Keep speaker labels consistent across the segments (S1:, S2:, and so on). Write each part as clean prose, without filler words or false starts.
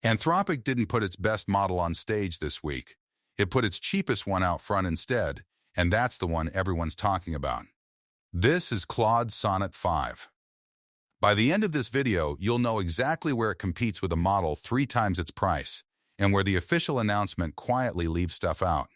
S1: Anthropic didn't put its best model on stage this week. It put its cheapest one out front instead, and that's the one everyone's talking about. This is Claude Sonnet 5. By the end of this video, you'll know exactly where it competes with a model 3 times its price, and where the official announcement quietly leaves stuff out.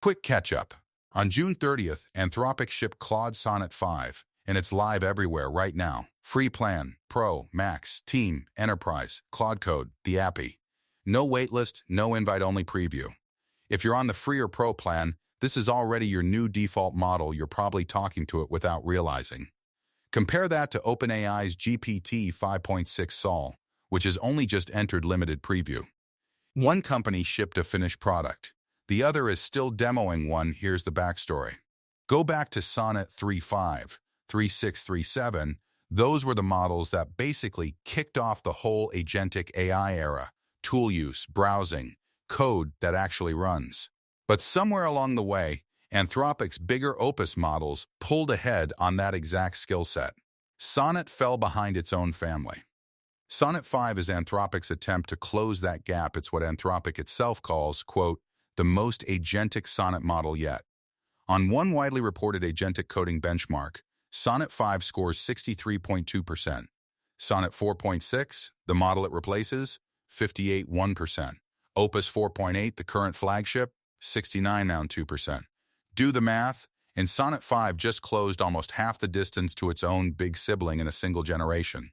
S1: Quick catch-up. On June 30th, Anthropic shipped Claude Sonnet 5, and it's live everywhere right now. Free plan, Pro, Max, Team, Enterprise, Claude Code, 𝗽𝗿𝗍. No waitlist, no invite-only preview. If you're on the free or Pro plan, this is already your new default model. You're probably talking to it without realizing. Compare that to OpenAI's GPT 5.6 𝗀, which has only just entered limited preview. One company shipped a finished product. The other is still demoing one. Here's the backstory. Go back to Sonnet 3.5, 3.6, 3.7. Those were the models that basically kicked off the whole agentic AI era. Tool use, browsing, code that actually runs. But somewhere along the way, Anthropic's bigger Opus models pulled ahead on that exact skill set. Sonnet fell behind its own family. Sonnet 5 is Anthropic's attempt to close that gap. It's what Anthropic itself calls, quote, the most agentic Sonnet model yet. On one widely reported agentic coding benchmark, Sonnet 5 scores 63.2%. Sonnet 4.6, the model it replaces, 58.1%. Opus 4.8, the current flagship, 69.2%. Do the math, and Sonnet 5 just closed almost half the distance to its own big sibling in a single generation.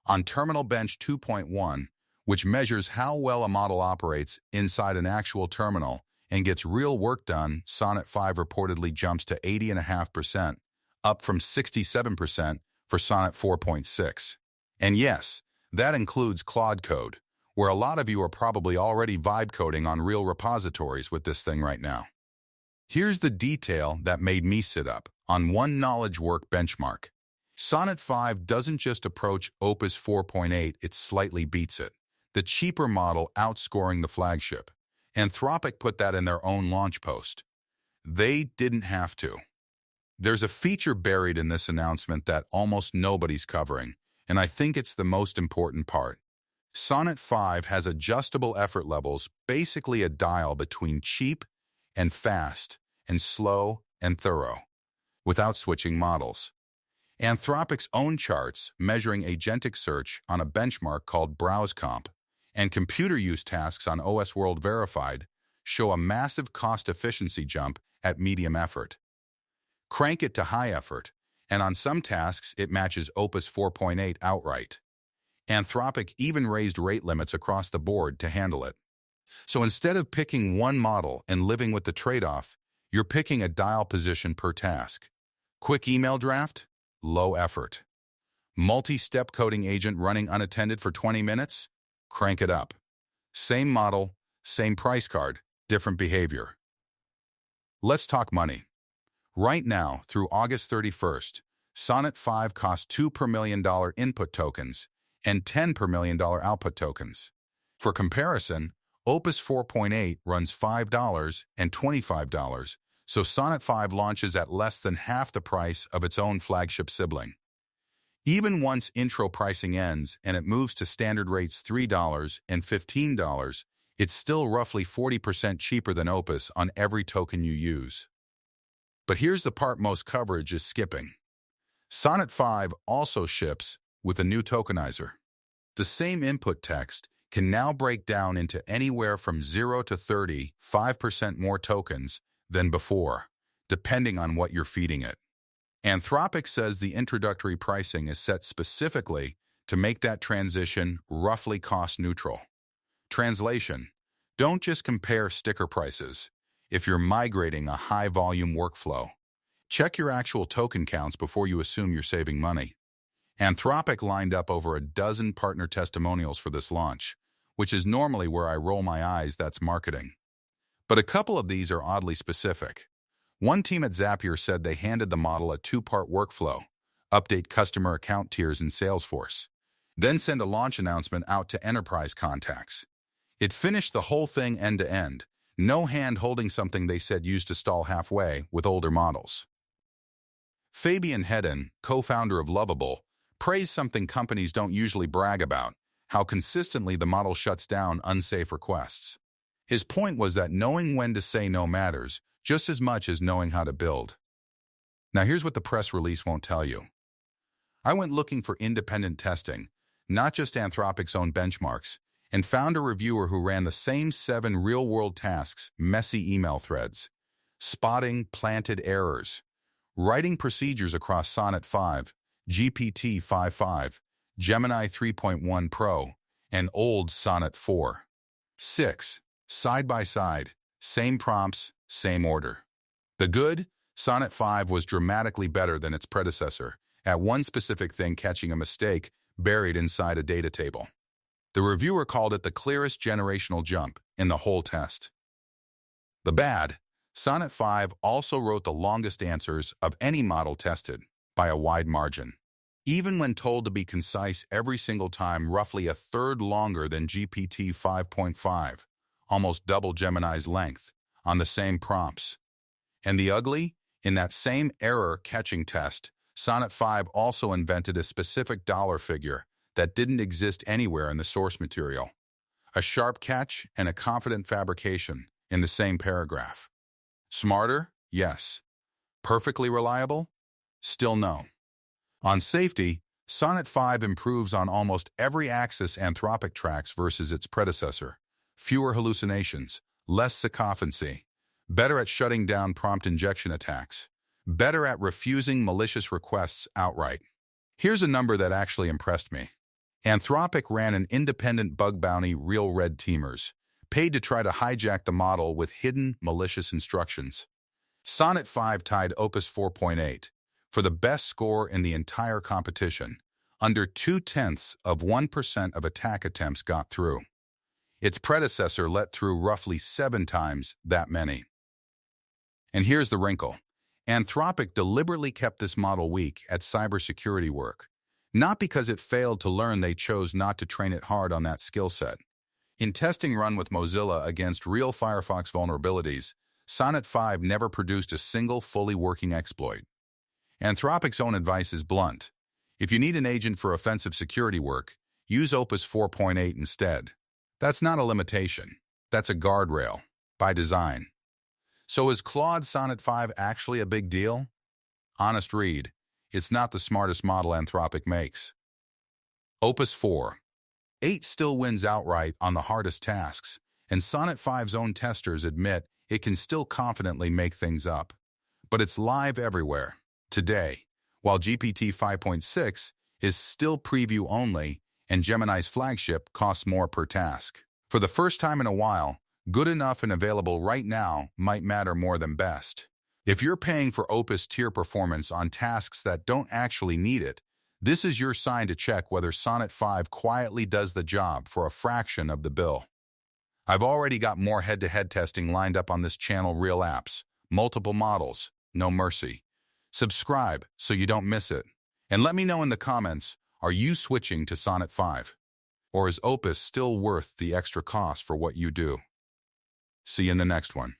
S1: On Terminal Bench 2.1, which measures how well a model operates inside an actual terminal and gets real work done, Sonnet 5 reportedly jumps to 80.5%, up from 67% for Sonnet 4.6. And yes, that includes Claude Code, where a lot of you are probably already vibe coding on real repositories with this thing right now. Here's the detail that made me sit up on one knowledge work benchmark. Sonnet 5 doesn't just approach Opus 4.8, it slightly beats it. The cheaper model outscoring the flagship. Anthropic put that in their own launch post. They didn't have to. There's a feature buried in this announcement that almost nobody's covering, and I think it's the most important part. Sonnet 5 has adjustable effort levels, basically a dial between cheap and fast and slow and thorough, without switching models. Anthropic's own charts measuring agentic search on a benchmark called BrowseComp and computer use tasks on OS World Verified show a massive cost efficiency jump at medium effort. Crank it to high effort, and on some tasks it matches Opus 4.8 outright. Anthropic even raised rate limits across the board to handle it. So instead of picking one model and living with the trade-off, you're picking a dial position per task. Quick email draft? Low effort. Multi-step coding agent running unattended for 20 minutes? Crank it up. Same model, same price card, different behavior. Let's talk money. Right now, through August 31st, Sonnet 5 costs $2 per $1 million input tokens and $10 per $1 million output tokens. For comparison, Opus 4.8 runs $5 and $25, so Sonnet 5 launches at less than half the price of its own flagship sibling. Even once intro pricing ends and it moves to standard rates $3 and $15, it's still roughly 40% cheaper than Opus on every token you use. But here's the part most coverage is skipping. Sonnet 5 also ships with a new tokenizer. The same input text can now break down into anywhere from 0 to 35% more tokens than before, depending on what you're feeding it. Anthropic says the introductory pricing is set specifically to make that transition roughly cost-neutral. Translation: don't just compare sticker prices. If you're migrating a high-volume workflow, check your actual token counts before you assume you're saving money. Anthropic lined up over a dozen partner testimonials for this launch, which is normally where I roll my eyes. That's marketing. But a couple of these are oddly specific. One team at Zapier said they handed the model a 2-part workflow: update customer account tiers in Salesforce, then send a launch announcement out to enterprise contacts. It finished the whole thing end-to-end, no hand holding something they said used to stall halfway with older models. Fabian Hedden, co-founder of Lovable, praised something companies don't usually brag about: how consistently the model shuts down unsafe requests. His point was that knowing when to say no matters just as much as knowing how to build. Now here's what the press release won't tell you. I went looking for independent testing, not just Anthropic's own benchmarks, and found a reviewer who ran the same 7 real-world tasks, messy email threads, spotting planted errors, writing procedures across Sonnet 5, GPT-5.5, Gemini 3.1 Pro, and old Sonnet 4. 6. Side by side, same prompts, same order. The good, Sonnet 5 was dramatically better than its predecessor, at one specific thing catching a mistake buried inside a data table. The reviewer called it the clearest generational jump in the whole test. The bad, Sonnet 5 also wrote the longest answers of any model tested, by a wide margin. Even when told to be concise every single time, roughly a third longer than GPT 5.5, almost double Gemini's length, on the same prompts. And the ugly? In that same error-catching test, Sonnet 5 also invented a specific dollar figure that didn't exist anywhere in the source material. A sharp catch and a confident fabrication in the same paragraph. Smarter? Yes. Perfectly reliable? Still no. On safety, Sonnet 5 improves on almost every axis Anthropic tracks versus its predecessor. Fewer hallucinations, less sycophancy, better at shutting down prompt injection attacks, better at refusing malicious requests outright. Here's a number that actually impressed me. Anthropic ran an independent bug bounty, real red teamers, paid to try to hijack the model with hidden malicious instructions. Sonnet 5 tied Opus 4.8 for the best score in the entire competition. Under 0.2% of attack attempts got through. Its predecessor let through roughly 7 times that many. And here's the wrinkle. Anthropic deliberately kept this model weak at cybersecurity work. Not because it failed to learn, they chose not to train it hard on that skill set. In testing run with Mozilla against real Firefox vulnerabilities, Sonnet 5 never produced a single fully working exploit. Anthropic's own advice is blunt. If you need an agent for offensive security work, use Opus 4.8 instead. That's not a limitation. That's a guardrail, by design. So is Claude Sonnet 5 actually a big deal? Honest read. It's not the smartest model Anthropic makes. Opus 4.8 still wins outright on the hardest tasks, and Sonnet 5's own testers admit it can still confidently make things up. But it's live everywhere, today, while GPT 5.6 is still preview only and Gemini's flagship costs more per task. For the first time in a while, good enough and available right now might matter more than best. If you're paying for Opus tier performance on tasks that don't actually need it, this is your sign to check whether Sonnet 5 quietly does the job for a fraction of the bill. I've already got more head-to-head testing lined up on this channel. Real apps, multiple models, no mercy. Subscribe so you don't miss it. And let me know in the comments, are you switching to Sonnet 5? Or is Opus still worth the extra cost for what you do? See you in the next one.